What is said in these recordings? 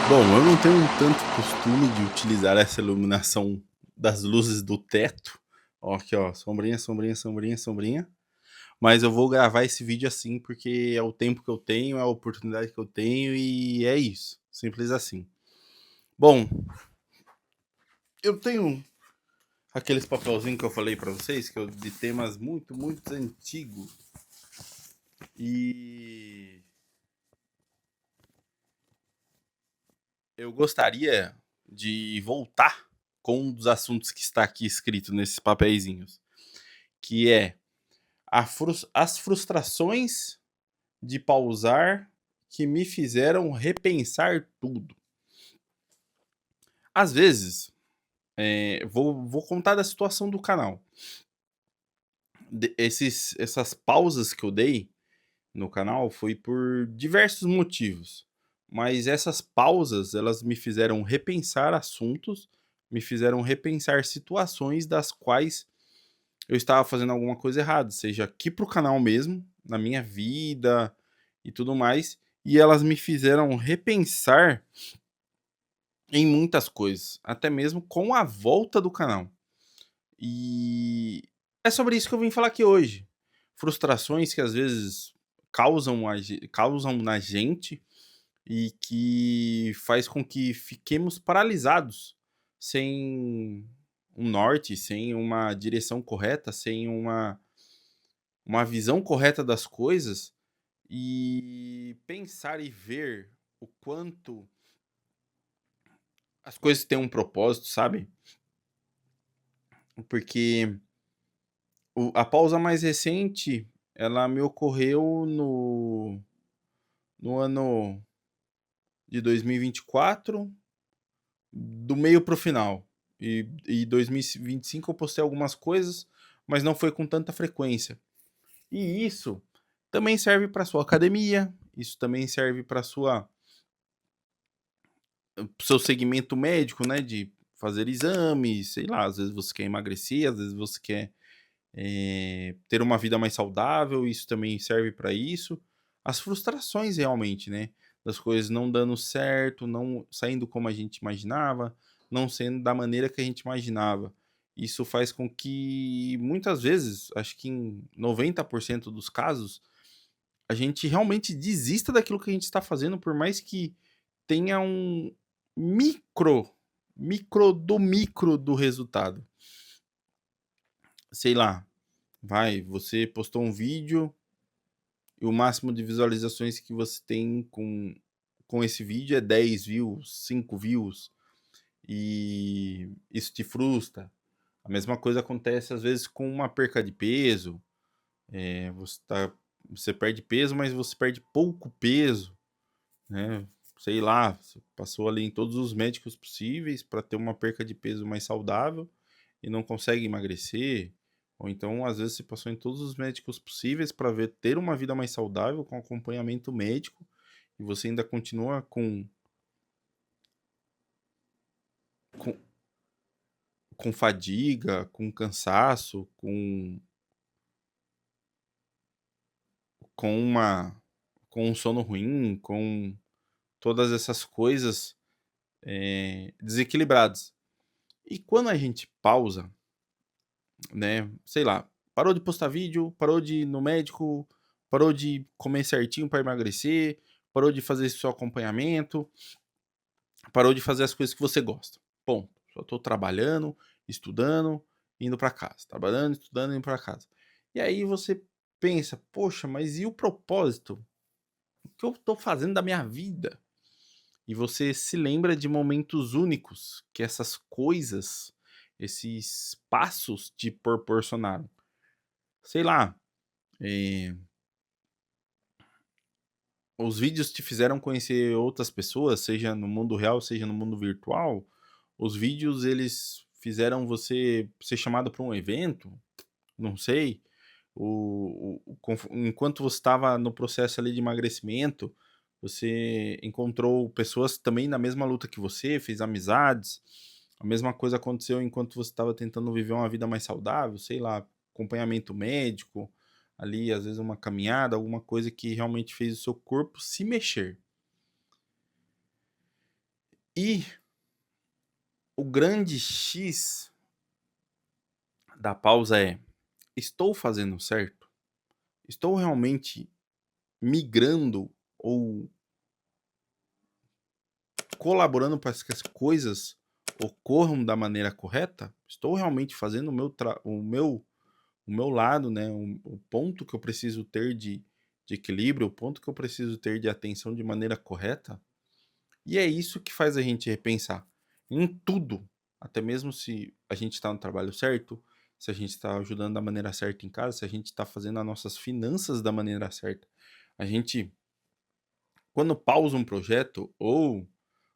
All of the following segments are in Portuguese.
Bom, eu não tenho tanto costume de utilizar essa iluminação das luzes do teto. Ó, aqui, ó, sombrinha, sombrinha, sombrinha, sombrinha. Mas eu vou gravar esse vídeo assim porque é o tempo que eu tenho, é a oportunidade que eu tenho e é isso. Simples assim. Bom, eu tenho aqueles papelzinhos que eu falei pra vocês, que eu de temas muito, muito antigos. E eu gostaria de voltar com um dos assuntos que está aqui escrito nesses papeizinhos, que é as frustrações de pausar que me fizeram repensar tudo. Às vezes, vou contar da situação do canal. Essas pausas que eu dei no canal foi por diversos motivos. Mas essas pausas, elas me fizeram repensar assuntos, me fizeram repensar situações das quais eu estava fazendo alguma coisa errada, seja aqui pro canal mesmo, na minha vida e tudo mais, e elas me fizeram repensar em muitas coisas, até mesmo com a volta do canal. E é sobre isso que eu vim falar aqui hoje. Frustrações que às vezes causam na gente e que faz com que fiquemos paralisados, sem um norte, sem uma direção correta, sem uma visão correta das coisas e pensar e ver o quanto as coisas têm um propósito, sabe? Porque a pausa mais recente, ela me ocorreu no ano de 2024, do meio pro final. E 2025 eu postei algumas coisas, mas não foi com tanta frequência. E isso também serve para sua academia, isso também serve para seu segmento médico, né, de fazer exames, sei lá, às vezes você quer emagrecer, às vezes você quer ter uma vida mais saudável, isso também serve para isso. As frustrações realmente, né, das coisas não dando certo, não saindo como a gente imaginava, não sendo da maneira que a gente imaginava. Isso faz com que muitas vezes, acho que em 90% dos casos, a gente realmente desista daquilo que a gente está fazendo, por mais que tenha um micro, micro do resultado. Sei lá, você postou um vídeo e o máximo de visualizações que você tem com esse vídeo é 10 views, 5 views, e isso te frustra. A mesma coisa acontece às vezes com uma perca de peso, é, você perde peso, mas você perde pouco peso, né? Sei lá, você passou ali em todos os médicos possíveis para ter uma perca de peso mais saudável e não consegue emagrecer. Ou então, às vezes, você passou em todos os médicos possíveis para ver ter uma vida mais saudável com acompanhamento médico e você ainda continua com, com fadiga, com cansaço, com uma com um sono ruim, com todas essas coisas desequilibradas. E quando a gente pausa, né, sei lá, parou de postar vídeo, parou de ir no médico, parou de comer certinho para emagrecer, parou de fazer seu acompanhamento, parou de fazer as coisas que você gosta. Ponto. Só tô trabalhando, estudando, indo para casa. Trabalhando, estudando, indo para casa. E aí você pensa, poxa, mas e o propósito? O que eu tô fazendo da minha vida? E você se lembra de momentos únicos que essas coisas, esses passos te proporcionaram. Sei lá, eh, os vídeos te fizeram conhecer outras pessoas, seja no mundo real, seja no mundo virtual. Os vídeos, eles fizeram você ser chamado para um evento, não sei. Enquanto você estava no processo ali de emagrecimento, você encontrou pessoas também na mesma luta que você, fez amizades. A mesma coisa aconteceu enquanto você estava tentando viver uma vida mais saudável, sei lá, acompanhamento médico, ali, às vezes uma caminhada, alguma coisa que realmente fez o seu corpo se mexer. E o grande X da pausa é: estou fazendo certo? Estou realmente migrando ou colaborando para que as coisas ocorram da maneira correta? Estou realmente fazendo o meu lado, né? O ponto que eu preciso ter de equilíbrio, o ponto que eu preciso ter de atenção de maneira correta? E é isso que faz a gente repensar em tudo, até mesmo se a gente está no trabalho certo, se a gente está ajudando da maneira certa em casa, se a gente está fazendo as nossas finanças da maneira certa. A gente, quando pausa um projeto ou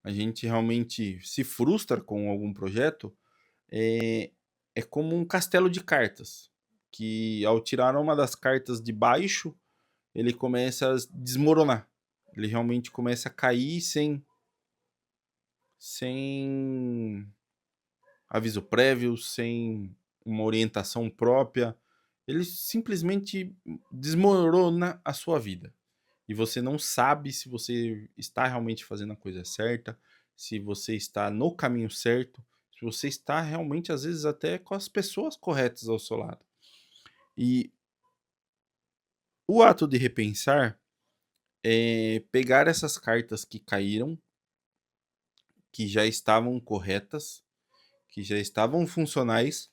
a gente realmente se frustra com algum projeto, é, é como um castelo de cartas, que ao tirar uma das cartas de baixo, ele começa a desmoronar. Ele realmente começa a cair sem aviso prévio, sem uma orientação própria. Ele simplesmente desmorona a sua vida. E você não sabe se você está realmente fazendo a coisa certa, se você está no caminho certo, se você está realmente, às vezes, até com as pessoas corretas ao seu lado. E o ato de repensar é pegar essas cartas que caíram, que já estavam corretas, que já estavam funcionais,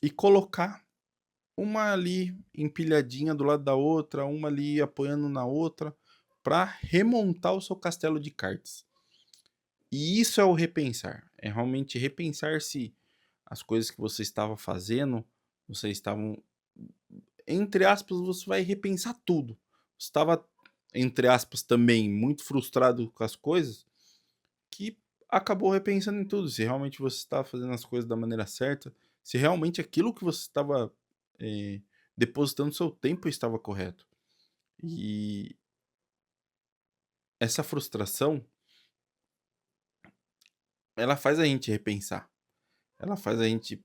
e colocar uma ali empilhadinha do lado da outra, uma ali apoiando na outra, para remontar o seu castelo de cartas. E isso é o repensar. É realmente repensar se as coisas que você estava fazendo, você estavam, entre aspas, você vai repensar tudo. Você estava, entre aspas, também muito frustrado com as coisas, que acabou repensando em tudo. Se realmente você estava fazendo as coisas da maneira certa, se realmente aquilo que você estava eh, depositando seu tempo estava correto. E essa frustração, ela faz a gente repensar. Ela faz a gente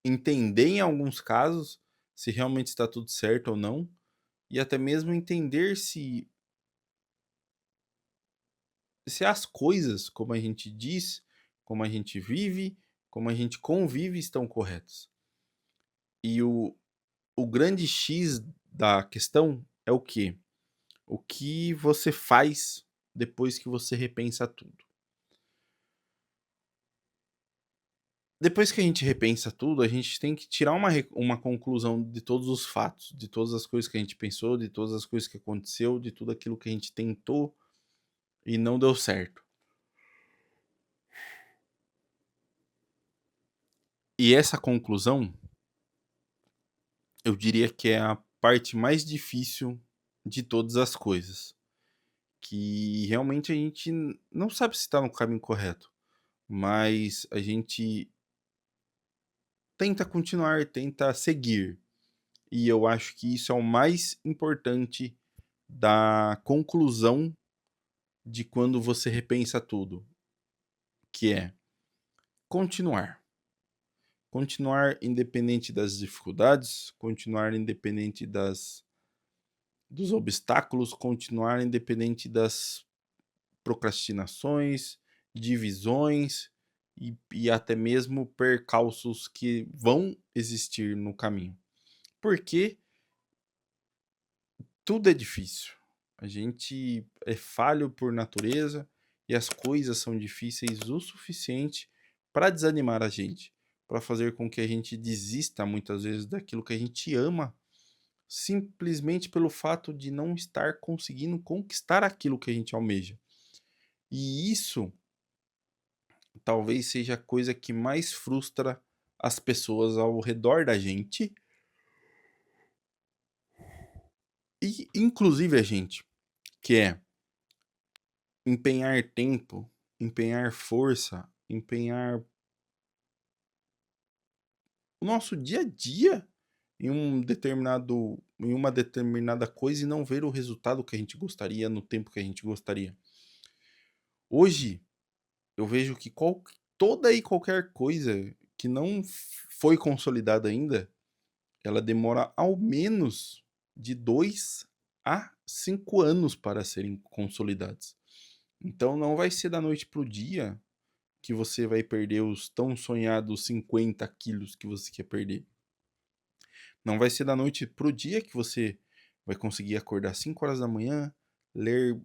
entender em alguns casos se realmente está tudo certo ou não, e até mesmo entender se as coisas, como a gente diz, como a gente vive, como a gente convive, estão corretas. E o grande X da questão é o quê? O que você faz depois que você repensa tudo. Depois que a gente repensa tudo, a gente tem que tirar uma conclusão de todos os fatos, de todas as coisas que a gente pensou, de todas as coisas que aconteceu, de tudo aquilo que a gente tentou e não deu certo. E essa conclusão, eu diria que é a parte mais difícil de todas as coisas. Que realmente a gente não sabe se está no caminho correto, mas a gente tenta continuar, tenta seguir. E eu acho que isso é o mais importante da conclusão de quando você repensa tudo, que é continuar. Continuar independente das dificuldades, continuar independente dos obstáculos, continuar independente das procrastinações, divisões e até mesmo percalços que vão existir no caminho. Porque tudo é difícil. A gente é falho por natureza e as coisas são difíceis o suficiente para desanimar a gente, para fazer com que a gente desista muitas vezes daquilo que a gente ama, simplesmente pelo fato de não estar conseguindo conquistar aquilo que a gente almeja. E isso talvez seja a coisa que mais frustra as pessoas ao redor da gente e inclusive a gente, que é empenhar tempo, empenhar força, empenhar o nosso dia a dia em uma determinada coisa e não ver o resultado que a gente gostaria no tempo que a gente gostaria. Hoje eu vejo que toda e qualquer coisa que não foi consolidada ainda, ela demora ao menos de 2 a 5 anos para serem consolidados. Então não vai ser da noite para o dia que você vai perder os tão sonhados 50 quilos que você quer perder. Não vai ser da noite para o dia que você vai conseguir acordar 5 horas da manhã, ler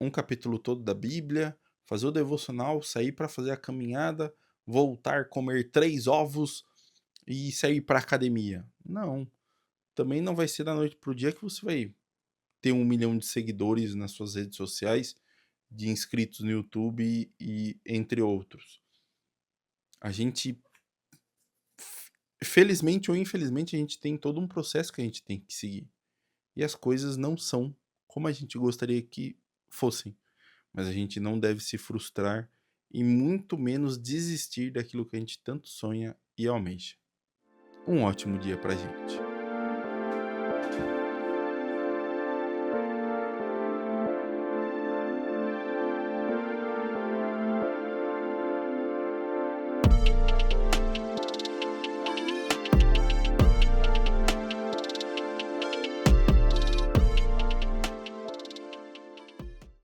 um capítulo todo da Bíblia, fazer o devocional, sair para fazer a caminhada, voltar, comer 3 ovos e sair para academia. Não. Também não vai ser da noite para o dia que você vai ter 1 milhão de seguidores nas suas redes sociais, de inscritos no YouTube e entre outros. A gente, felizmente ou infelizmente, a gente tem todo um processo que a gente tem que seguir. E as coisas não são como a gente gostaria que fossem. Mas a gente não deve se frustrar e muito menos desistir daquilo que a gente tanto sonha e almeja. Um ótimo dia pra gente.